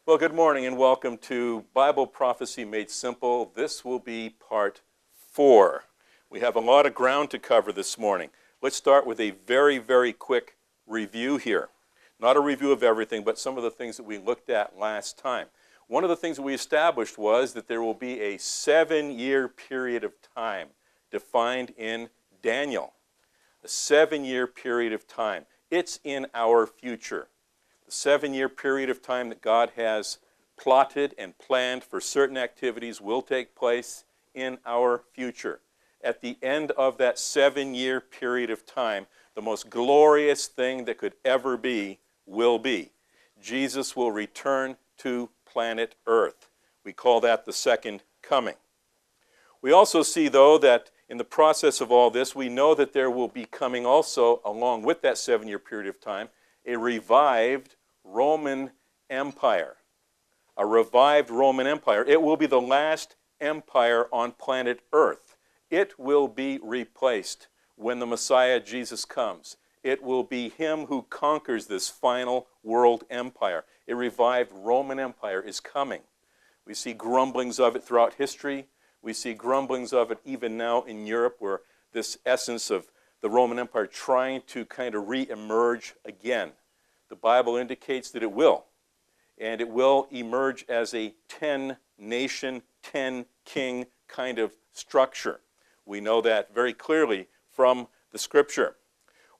Well, good morning and welcome to Bible Prophecy Made Simple. This will be part 4. We have a lot of ground to cover this morning. Let's start with a very quick review here. Not a review of everything, but some of the things that we looked at last time. One of the things that we established was that there will be a 7-year period of time defined in Daniel. A 7-year period of time. It's in our future. The 7-year period of time that God has plotted and planned for certain activities will take place in our future. At the end of that 7-year period of time, the most glorious thing that could ever be will be. Jesus will return to planet Earth. We call that the second coming. We also see, though, that in the process of all this, we know that there will be coming also, along with that 7-year period of time, a revived Roman Empire. A revived Roman Empire. It will be the last empire on planet Earth. It will be replaced when the Messiah Jesus comes. It will be him who conquers this final world empire. A revived Roman Empire is coming. We see grumblings of it throughout history. We see grumblings of it even now in Europe, where this essence of the Roman Empire trying to kind of re-emerge again. The Bible indicates that it will. And it will emerge as a 10-nation, 10-king kind of structure. We know that very clearly from the Scripture.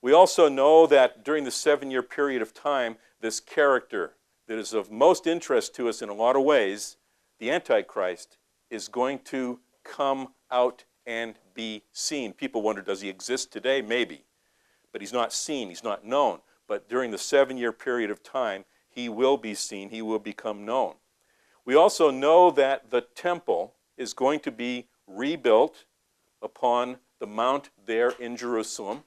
We also know that during the 7-year period of time, this character that is of most interest to us in a lot of ways, the Antichrist, is going to come out and be seen. People wonder, does he exist today? Maybe. But he's not seen, he's not known. But during the 7-year period of time, he will be seen, he will become known. We also know that the temple is going to be rebuilt upon the mount there in Jerusalem.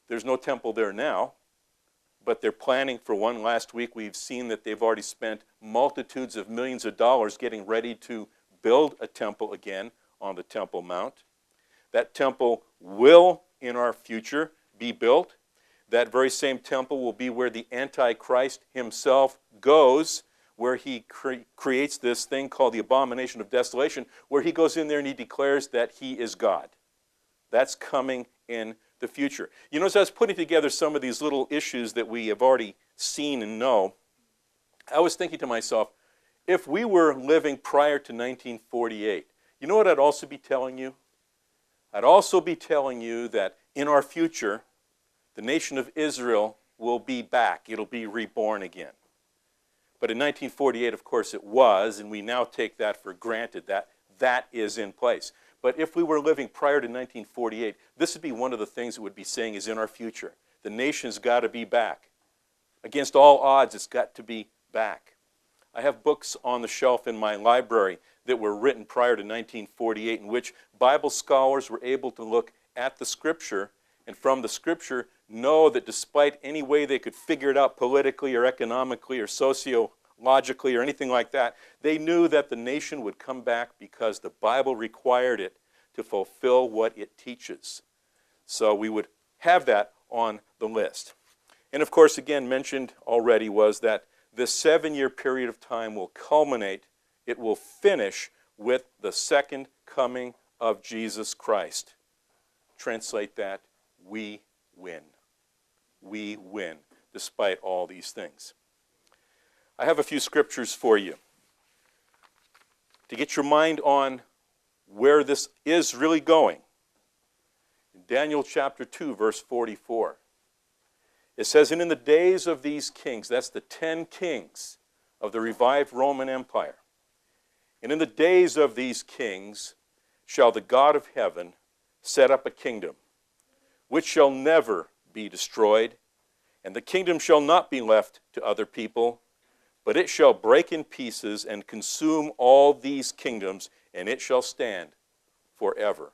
There's no temple there now, but they're planning for one. Last week we've seen that they've already spent multitudes of millions of dollars getting ready to build a temple again on the Temple Mount. That temple will, in our future, be built. That very same temple will be where the Antichrist himself goes, where he creates this thing called the abomination of desolation, where he goes in there and he declares that he is God. That's coming in the future. You know, as I was putting together some of these little issues that we have already seen and know, I was thinking to myself, if we were living prior to 1948, you know what I'd also be telling you? I'd also be telling you that in our future, the nation of Israel will be back. It'll be reborn again. But in 1948, of course, it was, and we now take that for granted, that that is in place. But if we were living prior to 1948, this would be one of the things that would be saying is in our future. The nation's got to be back. Against all odds, it's got to be back. I have books on the shelf in my library that were written prior to 1948 in which Bible scholars were able to look at the Scripture and from the Scripture know that despite any way they could figure it out politically or economically or sociologically or anything like that, they knew that the nation would come back because the Bible required it to fulfill what it teaches. So we would have that on the list. And of course, again, mentioned already was that this 7-year period of time will culminate, it will finish with the second coming of Jesus Christ. Translate that, we win. We win, despite all these things. I have a few scriptures for you to get your mind on where this is really going. In Daniel chapter 2, verse 44, it says, "And in the days of these kings," that's the 10 kings of the revived Roman Empire, "and in the days of these kings shall the God of heaven set up a kingdom, which shall never be destroyed, and the kingdom shall not be left to other people, but it shall break in pieces and consume all these kingdoms, and it shall stand forever."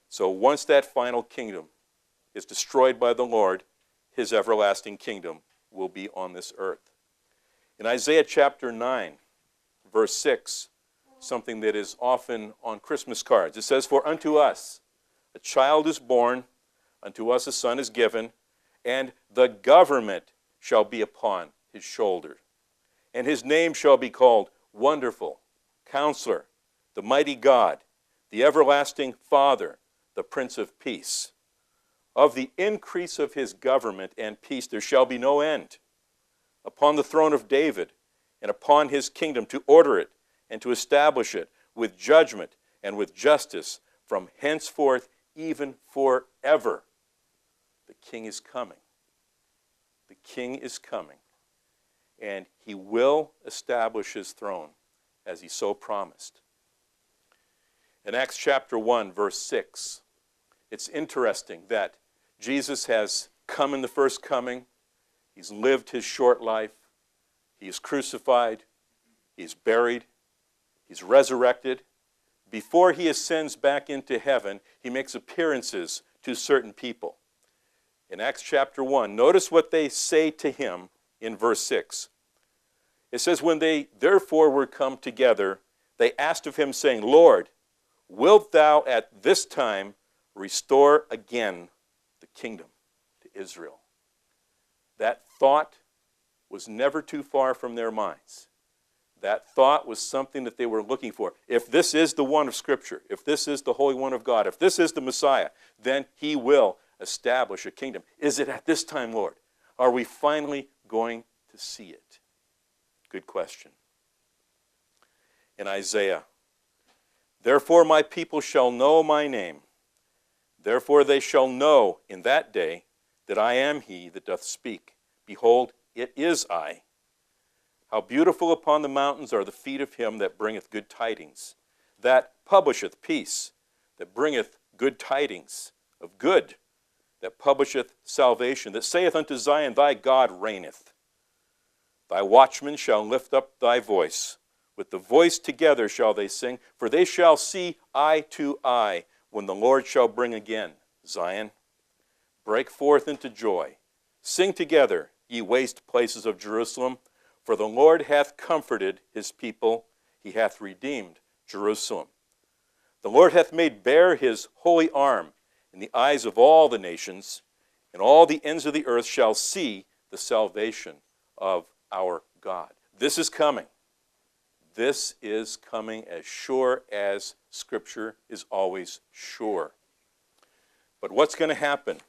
So once that final kingdom is destroyed by the Lord, his everlasting kingdom will be on this earth. In Isaiah chapter 9, verse 6, something that is often on Christmas cards, it says, "For unto us a child is born, unto us a son is given, and the government shall be upon his shoulder. And his name shall be called Wonderful, Counselor, the Mighty God, the Everlasting Father, the Prince of Peace. Of the increase of his government and peace there shall be no end, upon the throne of David and upon his kingdom, to order it and to establish it with judgment and with justice from henceforth even forever. The King is coming. The King is coming. And he will establish his throne as he so promised. In Acts chapter 1, verse 6, it's interesting that Jesus has come in the first coming. He's lived his short life. He is crucified. He's buried. He's resurrected. Before he ascends back into heaven, he makes appearances to certain people. In Acts chapter 1, notice what they say to him in verse 6. It says, when they therefore were come together, they asked of him, saying, Lord, wilt thou at this time restore again the kingdom to Israel? That thought was never too far from their minds. That thought was something that they were looking for. If this is the one of Scripture, if this is the Holy One of God, if this is the Messiah, then he will establish a kingdom. Is it at this time, Lord? Are we finally going to see it? Good question. In Isaiah, therefore my people shall know my name. Therefore they shall know in that day that I am he that doth speak. Behold, it is I. How beautiful upon the mountains are the feet of him that bringeth good tidings, that publisheth peace, that bringeth good tidings of good, that publisheth salvation, that saith unto Zion, thy God reigneth. Thy watchmen shall lift up thy voice. With the voice together shall they sing, for they shall see eye to eye when the Lord shall bring again Zion. Break forth into joy. Sing together, ye waste places of Jerusalem, for the Lord hath comforted his people. He hath redeemed Jerusalem. The Lord hath made bare his holy arm in the eyes of all the nations, and all the ends of the earth shall see the salvation of our God. This is coming. This is coming as sure as Scripture is always sure. But what's going to happen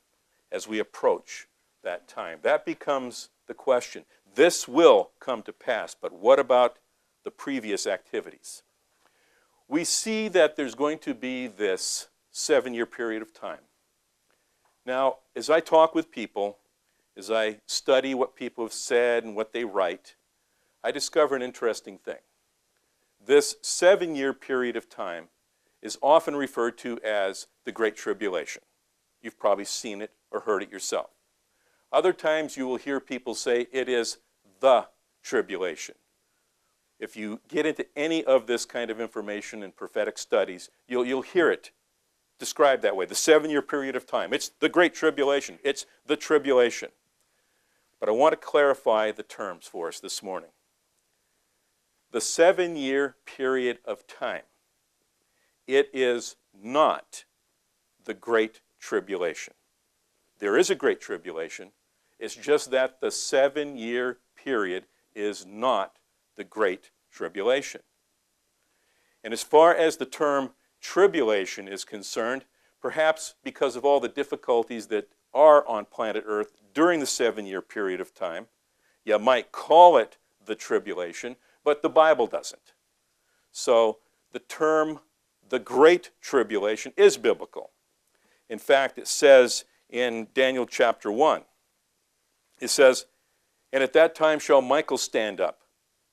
as we approach that time? That becomes the question. This will come to pass, but what about the previous activities? We see that there's going to be this 7-year period of time. Now, as I talk with people, as I study what people have said and what they write, I discover an interesting thing. This 7-year period of time is often referred to as the Great Tribulation. You've probably seen it or heard it yourself. Other times you will hear people say it is the tribulation. If you get into any of this kind of information in prophetic studies, you'll hear it described that way, the 7-year period of time. It's the Great Tribulation. It's the tribulation. But I want to clarify the terms for us this morning. The 7-year period of time, it is not the Great Tribulation. There is a Great Tribulation. It's just that the 7-year period is not the Great Tribulation. And as far as the term tribulation is concerned, perhaps because of all the difficulties that are on planet Earth during the 7-year period of time, you might call it the tribulation, but the Bible doesn't. So the term the Great Tribulation is biblical. In fact, it says in Daniel chapter 1, it says, and at that time shall Michael stand up,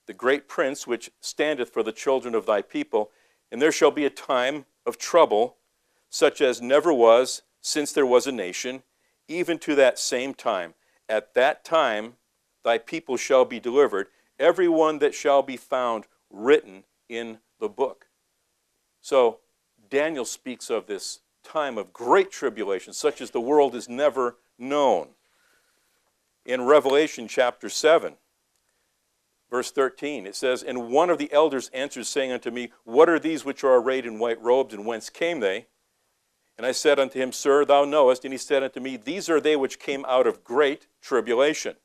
the great prince which standeth for the children of thy people, and there shall be a time of trouble, such as never was since there was a nation, even to that same time. At that time thy people shall be delivered, every one that shall be found written in the book. So Daniel speaks of this time of great tribulation, such as the world has never known. In Revelation chapter 7, verse 13, it says, and one of the elders answered, saying unto me, what are these which are arrayed in white robes, and whence came they? And I said unto him, Sir, thou knowest. And he said unto me, these are they which came out of great tribulation,